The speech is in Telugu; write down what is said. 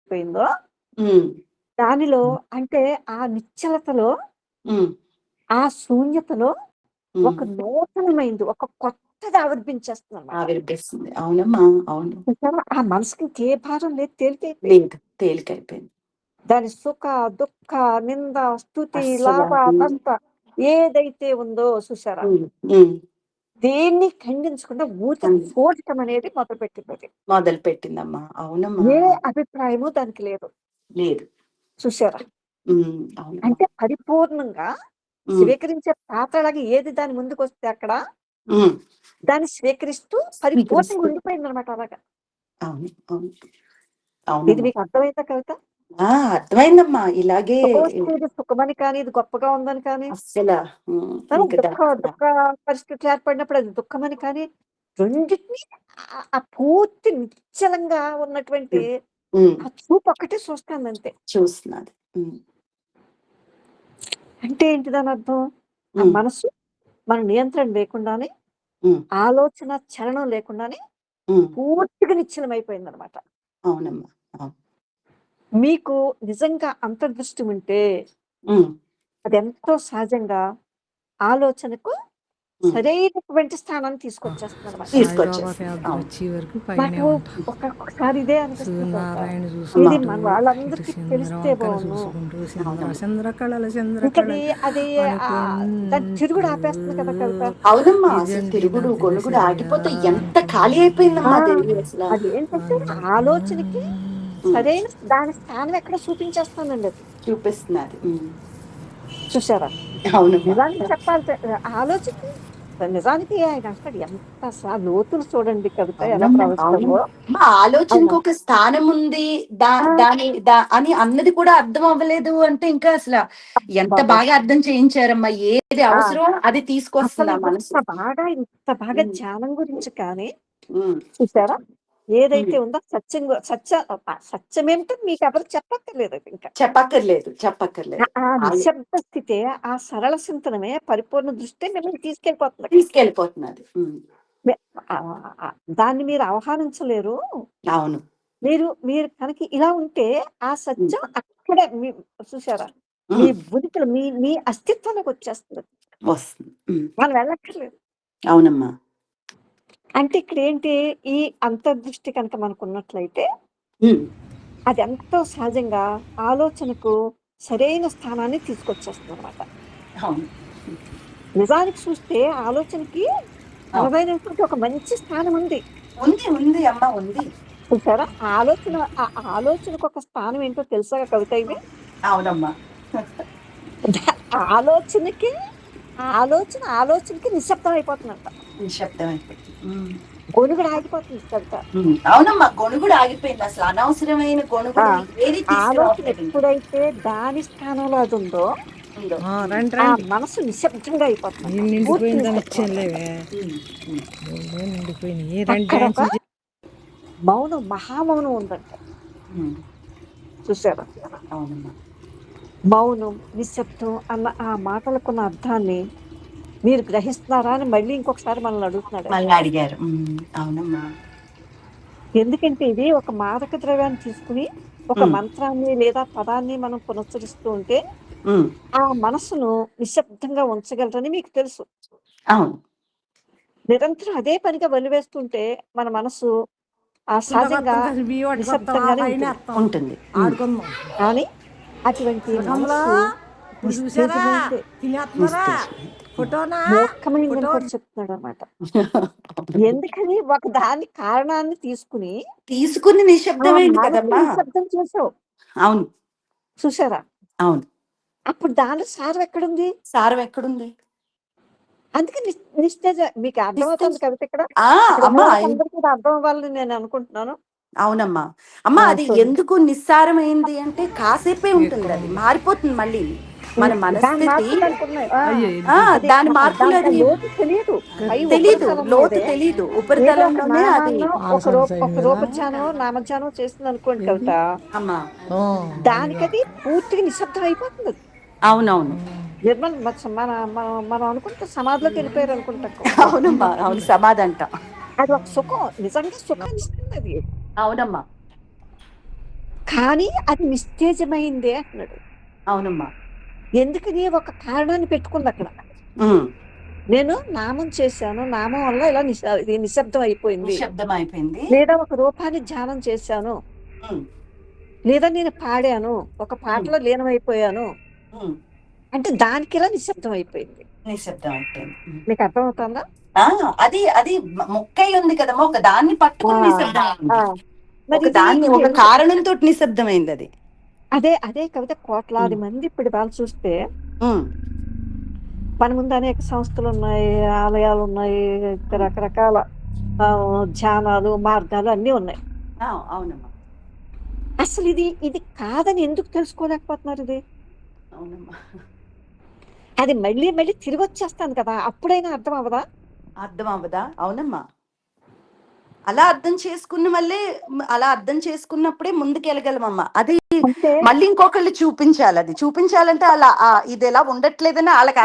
అయిపోయిందో ఉమ్, దానిలో అంటే ఆ నిశ్చలతలో, ఉమ్, ఆ శూన్యతలో ఉమ్. ఒక నూతనమైంది, ఒక కొత్తది ఆవిర్భించేస్తుందన్నమాట. ఆవిర్భిస్తుంది. అవునమ్మా, అవును. చూసారా? ఆ మనసుకి ఇంకే భారం లేదు, తేలికైపోయింది. లేదు, తేలికైపోయింది. దాని సుఖ, దుఃఖ, నింద, స్తుతి, అస్సలు లాభ, నష్ట ఏదైతే ఉందో చూసారా? ఉమ్, ఉమ్. దేన్ని ఖండించకుండా ఊరికే ఉమ్. చూడటం అనేది మొదలుపెట్టింది. మొదలు పెట్టిందమ్మా. అవునమ్మా. ఏ అభిప్రాయము దానికి లేదు. లేదు. చూసారా? అవునమ్మా. అంటే పరిపూర్ణంగా ఉమ్, స్వీకరించే పాత్రలాగా ఏది దాని ముందుకు వస్తే అక్కడ ఉమ్. దాన్ని స్వీకరిస్తూ పరిపూర్ణంగా ఉండిపోయిందనమాట అలాగా. అవును, అవును, ఇది అవునమ్మా. మీకు అర్థమైందా కవిత? అర్థమైందమ్మా. ఇలాగే ఇది సుఖమని కానీ, ఇది గొప్పగా ఉందని కానీ, అస్సలు ఇంకా దుఃఖ పరిస్థితులు ఏర్పడినప్పుడు అది దుఃఖమని కానీ, రెండింటినీ ఆ పూర్తి నిశ్చలంగా ఉన్నటువంటి ఆ చూపు ఒక్కటే చూస్తానంతే. చూస్తున్నది. అంటే ఏంటి దాని అర్థం? ఆ మనసు మన నియంత్రణ లేకుండానే, ఆలోచన చలనం లేకుండానే పూర్తిగా నిశ్చలమైపోయిందనమాట. అవునమ్మా. అవును. మీకు నిజంగా అంతర్దృష్టి ఉంటే అది ఎంతో సహజంగా ఆలోచనకు సరైనటువంటి స్థానాన్ని తీసుకొచ్చేస్తుంది. నాకు ఒక్కొక్కసారి ఇదే అనిపిస్తుంది. ఇది మన వాళ్ళందరికీ తెలిస్తే బాగుండు. ఇంకది అది దాని తిరుగుడు ఆపేస్తుంది కదా కవిత. అవునమ్మా, అసలు తిరుగుడు గొలుగుడు ఆగిపోతే ఎంత ఖాళీ అయిపోయిందమ్మా అసలు. అది ఏంటంటే ఆలోచనకి సరైన దాని స్థానం ఎక్కడ చూపించేస్తానండి అది. చూపిస్తున్నది. చూసారా? అవునమ్మా. నిజానికి చెప్పాలి, ఆలోచన నిజానికి ఆయన అంటాడు ఎంత లోతులు చూడండి కవిత ఎలా ప్రవహిస్తావో. ఆలోచనకు ఒక స్థానం ఉంది అని అన్నది కూడా అర్థం అవ్వలేదు అంటే ఇంకా అసలు ఎంత బాగా అర్థం చేయించారమ్మా. ఏది అవసరం అది తీసుకొస్తుంది ఆ మనసు. ఇంత బాగా ధ్యానం గురించి కానీ చూసారా? ఏదైతే ఉందో సత్యమేమిటో మీకు ఎవరు చెప్పక్కర్లేదు. ఇంకా చెప్పక్కర్లేదు. ఆ నిశ్శబ్ద స్థితే, ఆ సరళ చింతనమే, పరిపూర్ణ దృష్టి మిమ్మల్ని తీసుకెళ్ళిపోతున్నది. దాన్ని మీరు ఆహ్వానించలేరు. అవును. మీరు కనుక ఇలా ఉంటే ఆ సత్యం అక్కడే చూసారా? మీ ఉనికిలో మీ అస్తిత్వంలోకి వచ్చేస్తుంది. మనం వెళ్ళక్కర్లేదు. అవునమ్మా. అంటే ఇక్కడ ఏంటి, ఈ అంతర్దృష్టి కనుక మనకు ఉన్నట్లయితే అది ఎంతో సహజంగా ఆలోచనకు సరైన స్థానాన్ని తీసుకొచ్చేస్తుంది అనమాట. నిజానికి చూస్తే ఆలోచనకి తనదైనటువంటి ఒక మంచి స్థానం ఉంది. ఉంది అమ్మా, ఉంది. చూసారా? ఆలోచనకు ఒక స్థానం ఏంటో తెలుసా కవిత ఇది? అవునమ్మా. ఆలోచనకి నిశ్శబ్దం అయిపోతుందంట. గొనుగుడు ఆగిపోతుంది కవిత. అవునమ్మా, గొనుగుడు ఆగిపోయింది. అసలు అనవసరమైన గొనుగుడు ఏది ఆలోచన ఎప్పుడైతే దాని స్థానంలో అది ఉందో ఆ మనసు నిశ్శబ్దంగా అయిపోతుంది. మౌనం, మహామౌనం ఉందంట. చూసారా? అవునమ్మా. మౌనం, నిశ్శబ్దం అన్న ఆ మాటలకున్న అర్థాన్ని మీరు గ్రహిస్తున్నారా అని మళ్ళీ ఇంకొకసారి మనల్ని అడిగారు. అవునమ్మా. ఎందుకంటే ఇది ఒక మాదక ద్రవ్యాన్ని తీసుకుని ఒక మంత్రాన్ని లేదా పదాన్ని మనం పునశ్చరిస్తూ ఉంటే ఆ మనసును నిశ్శబ్దంగా ఉంచగలరని మీకు తెలుసు. అవును. నిరంతరం అదే పనిగా వదిలివేస్తుంటే మన మనసు ఆ సహజంగా నిశ్శబ్దంగానే ఉంటుంది. కానీ అటువంటి మనసు మూర్ఖమైందని కూడా చెప్తున్నాడు అనమాట. ఎందుకని ఒక దాని కారణాన్ని తీసుకుని నిశ్శబ్దమైంది కదమ్మా. నిశ్శబ్దం చేసావు. అవును. చూసారా? అవును. అప్పుడు దానిలో సారం ఎక్కడుంది? అందుకే నిస్తేజ మీకు అర్థమవుతుంది కవిత ఇక్కడ. అందరికీ అర్థం అవ్వాలని నేను అనుకుంటున్నాను. అవునమ్మా. అమ్మా, అది ఎందుకు నిస్సారమైంది అంటే కాసేపే ఉంటుంది, అది మారిపోతుంది మళ్ళీ. మన మనస్థితి దాని మార్పులు అది తెలీదు, లోతు తెలీదు. ఉపరితలంలోనే అది ఒక రూపధ్యానం నామధ్యానం చేస్తుంది అనుకోండి కవిత, దానికది పూర్తిగా నిశ్శబ్దం అయిపోతుంది. అవునవును. మనం అనుకుంటే సమాధిలోకి వెళ్ళిపోయారు అనుకుంటాం. అవునమ్మా, అవును, సమాధి అంట. అది ఒక సుఖం, నిజంగా సుఖాన్ని ఇస్తుంది అది. అవునమ్మా. కానీ అది నిస్తేజమైందే అంటున్నాడు. అవునమ్మా. ఎందుకని? ఒక కారణాన్ని పెట్టుకుంది అక్కడ. ఉమ్, నేను నామం చేశాను. నామం వల్ల ఇలా ఇది నిశ్శబ్దం అయిపోయింది. నిశ్శబ్దం అయిపోయింది. లేదా ఒక రూపాన్ని ధ్యానం చేశాను. ఉమ్, లేదా నేను పాడాను. ఒక పాటలో లీనమైపోయాను. ఉమ్, అంటే దానికిలా నిశ్శబ్దం అయిపోయింది. నిశ్శబ్దం అయిపోయింది. మీకు అర్థమవుతుందా? ఆ, అది అది మొక్కై ఉంది కదమ్మా, ఒక దాన్ని పట్టుకుని ఆ, నిశ్శబ్దం అయింది. ఆ. మరి ఒక ఇది దాన్ని ఇది ఒక ఎందుకు? కారణంతో నిశ్శబ్దమైంది అది. అదే అదే కవిత కోట్లాది మంది ఇప్పుడు వాళ్ళు చూస్తే ఉమ్, మన ముందు అనేక సంస్థలు ఉన్నాయి, ఆలయాలు ఉన్నాయి, రకరకాల ధ్యానాలు, మార్గాలు అన్నీ ఉన్నాయి. అవునమ్మా. అసలు ఇది ఇది కాదని ఎందుకు తెలుసుకోలేకపోతున్నారు ఇది? అవునమ్మా. అది మళ్ళీ మళ్ళీ తిరిగి వచ్చేస్తాను కదా, అప్పుడైనా అర్థం అవ్వదా? అర్థం అవ్వదా? అవునమ్మా. అలా అర్థం చేసుకున్న వల్లే, అలా అర్థం చేసుకున్నప్పుడే ముందుకెళ్ళగలమమ్మా. అది అంటే మళ్ళీ ఇంకొకళ్ళు చూపించాలి. అది చూపించాలంటే అలా ఇది ఎలా ఉండట్లేదని వాళ్ళకి